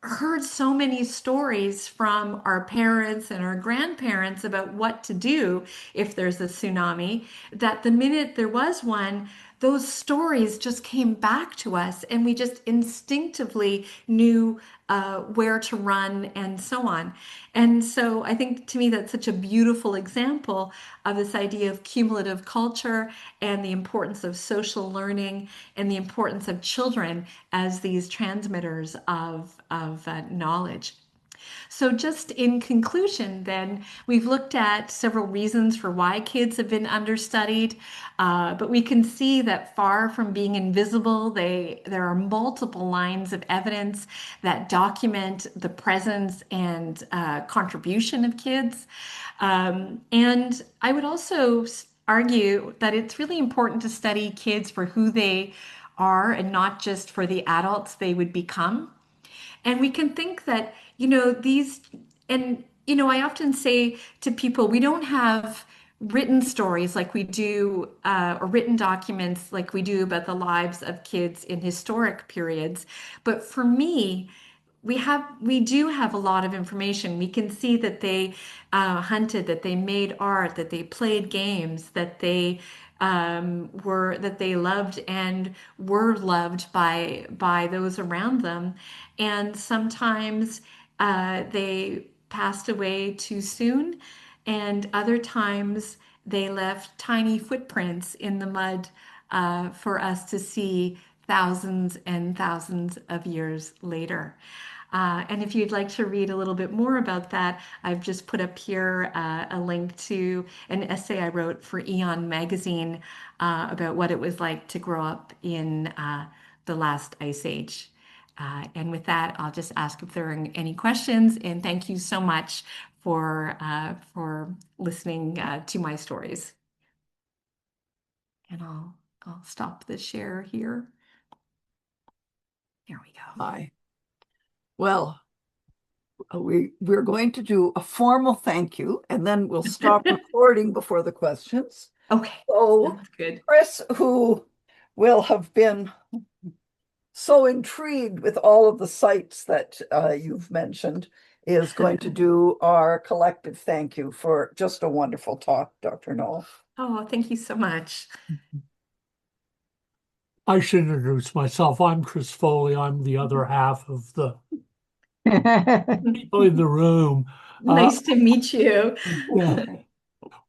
heard so many stories from our parents and our grandparents about what to do if there's a tsunami, that the minute there was one, those stories just came back to us and we just instinctively knew where to run and so on. And so I think to me that's such a beautiful example of this idea of cumulative culture and the importance of social learning and the importance of children as these transmitters of knowledge. So, just in conclusion, then, we've looked at several reasons for why kids have been understudied, but we can see that far from being invisible, there are multiple lines of evidence that document the presence and contribution of kids. And I would also argue that it's really important to study kids for who they are and not just for the adults they would become. And we can think that, I often say to people, we don't have written stories like we do, or written documents like we do about the lives of kids in historic periods. But for me, we do have a lot of information. We can see that they hunted, that they made art, that they played games, that they loved and were loved by those around them, and sometimes they passed away too soon, and other times they left tiny footprints in the mud for us to see thousands and thousands of years later. And if you'd like to read a little bit more about that, I've just put up here a link to an essay I wrote for Eon magazine about what it was like to grow up in the last ice age. And with that, I'll just ask if there are any questions, and thank you so much for listening to my stories. And I'll stop the share here. There we go. Hi. Well, we're going to do a formal thank you, and then we'll stop recording before the questions. Okay, So, sounds good. Chris, who will have been so intrigued with all of the sites that you've mentioned, is going to do our collective thank you for just a wonderful talk, Dr. Nowell. Oh, thank you so much. I should introduce myself. I'm Chris Foley. I'm the other half of the people in the room. Nice to meet you. Yeah.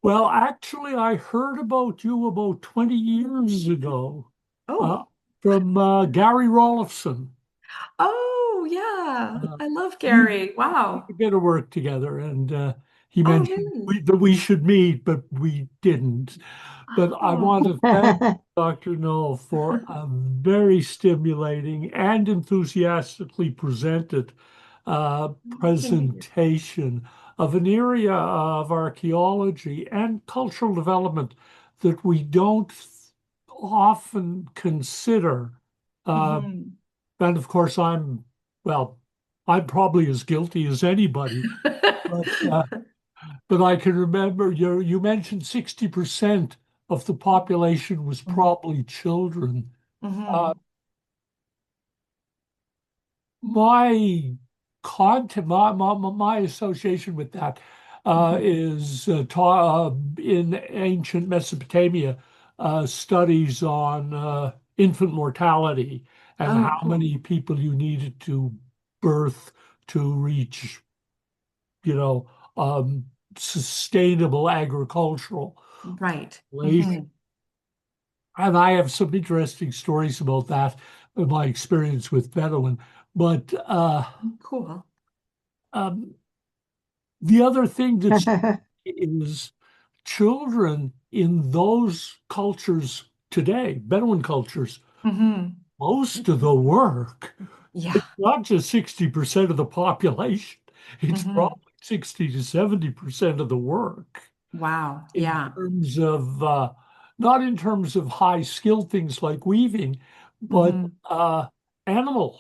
Well, actually, I heard about you about 20 years ago uh, Oh, from Gary Rolifson. oh yeah. Uh, I love we Gary. Wow. did a bit of work together, and he Oh, mentioned really? that we should meet, but we didn't. But I Oh, want to thank Dr. Knoll for a very stimulating and enthusiastically presented thank you. presentation of an area of archaeology and cultural development that we don't often consider. Uh, Mhm. and of course, well, I'm probably as guilty as anybody, but but I can remember you mentioned 60% of the population was probably children. Uh, Mhm. my content, my association with that Mhm. is in ancient Mesopotamia, studies on infant mortality and Oh, how cool. many people you needed to birth to reach, you know, sustainable agricultural Right. population. Mhm. And I have some interesting stories about that, my experience with Bedouin. But Cool. um, the other thing that's is children in those cultures today, Bedouin cultures, Mhm. most of the work, Yeah. it's not just 60% of the population, it's Mhm. probably 60 to 70% of the work Wow. in Yeah. terms of, not in terms of high skill things like weaving, but Mhm. animal,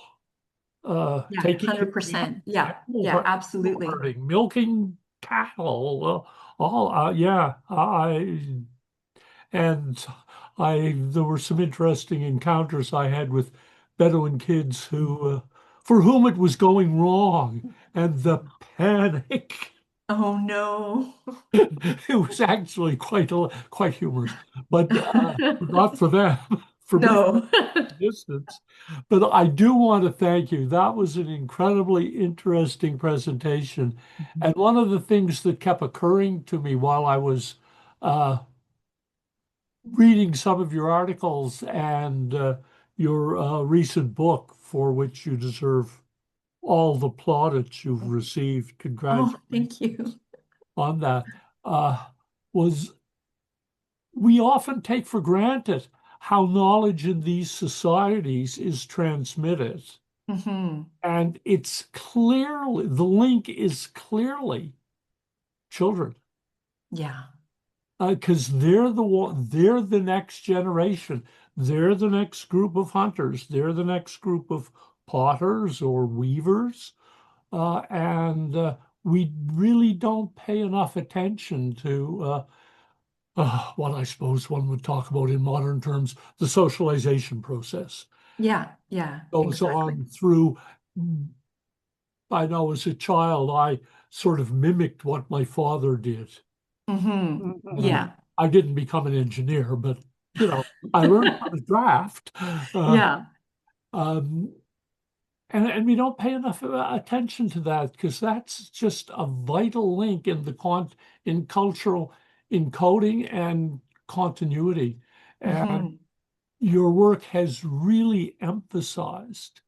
Yeah. taking care of 100%. Yeah. Yeah. animal Absolutely. herding, milking cattle, all, yeah, and there were some interesting encounters I had with Bedouin kids for whom it was going wrong, and the panic. Oh no. It was actually quite humorous, but not for them, for me, No. distance. But I do want to thank you. That was an incredibly interesting presentation, and one of the things that kept occurring to me while I was uh, reading some of your articles and your recent book, for which you deserve all the plaudits you've received. Oh, Congratulations thank you. on that. Was we often take for granted how knowledge in these societies is transmitted. Hmm. And it's clearly, the link is clearly children, Yeah. because they're the next generation. They're the next group of hunters. They're the next group of potters or weavers. And we really don't pay enough attention to what I suppose one would talk about in modern terms, the socialization process Yeah. Yeah. goes Exactly. on through. I know as a child, I sort of mimicked what my father did. Hmm. Uh, Yeah. I didn't become an engineer, but I learned how to draft. Uh, Yeah. um, and we don't pay enough attention to that because that's just a vital link in in cultural encoding and continuity. And Hmm. your work has really emphasized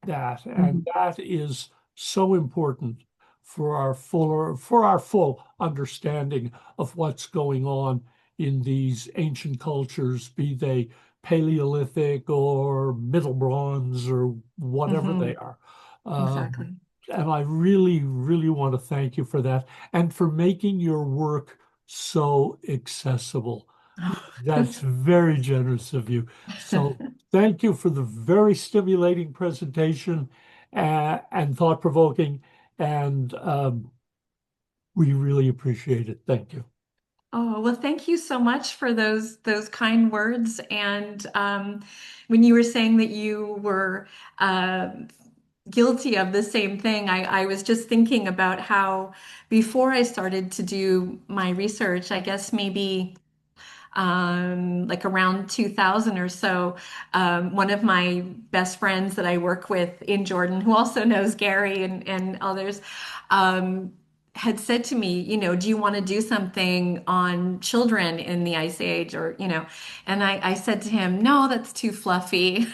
that, and that is so important for our full understanding of what's going on in these ancient cultures, be they Paleolithic or Middle Bronze or whatever Hmm. they are. Um, Exactly. And I really, really want to thank you for that and for making your work so accessible. That's very generous of you. So thank you for the very stimulating presentation and thought-provoking, and we really appreciate it. Thank you. Oh, well, thank you so much for those kind words. And when you were saying that you were guilty of the same thing, I was just thinking about how before I started to do my research, I guess maybe like around 2000 or so, one of my best friends that I work with in Jordan, who also knows Gary and others, um, had said to me, do you want to do something on children in the Ice Age and I said to him, no, that's too fluffy.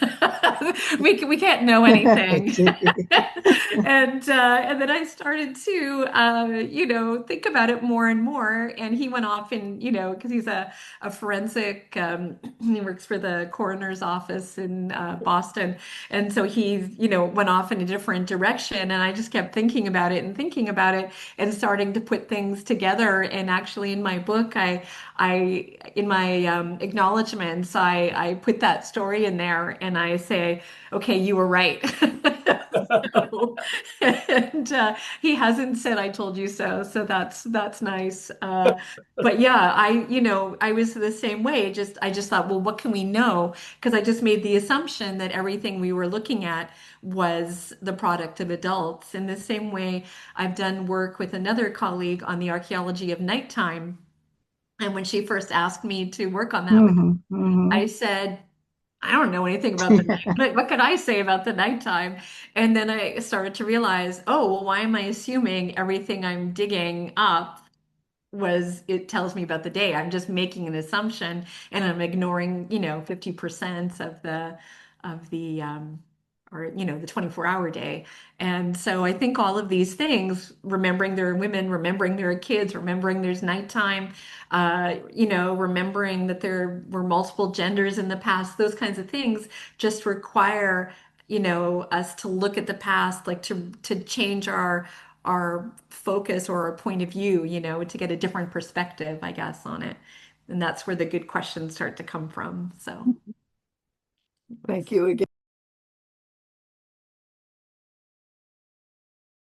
We can't know anything. And then I started to think about it more and more. And he went off and because he's a forensic, he works for the coroner's office in Boston, and so he went off in a different direction. And I just kept thinking about it and thinking about it and starting to put things together. And actually, in my book, I in my acknowledgments, I put that story in there, and I say, okay, you were right. So, and he hasn't said I told you so, so that's nice. But yeah, I was the same way. I just thought, well, what can we know? Because I just made the assumption that everything we were looking at was the product of adults. In the same way, I've done work with another colleague on the archaeology of nighttime. And when she first asked me to work on that with, Hmm. Hmm. I said, I don't know anything about the night. What could I say about the nighttime? And then I started to realize, oh, well, why am I assuming everything I'm digging up it tells me about the day? I'm just making an assumption and I'm ignoring, 50% of the or the 24-hour day. And so I think all of these things, remembering there are women, remembering there are kids, remembering there's nighttime, remembering that there were multiple genders in the past, those kinds of things just require us to look at the past, like to change our focus or our point of view, to get a different perspective, I guess, on it. And that's where the good questions start to come from. So Thank you again.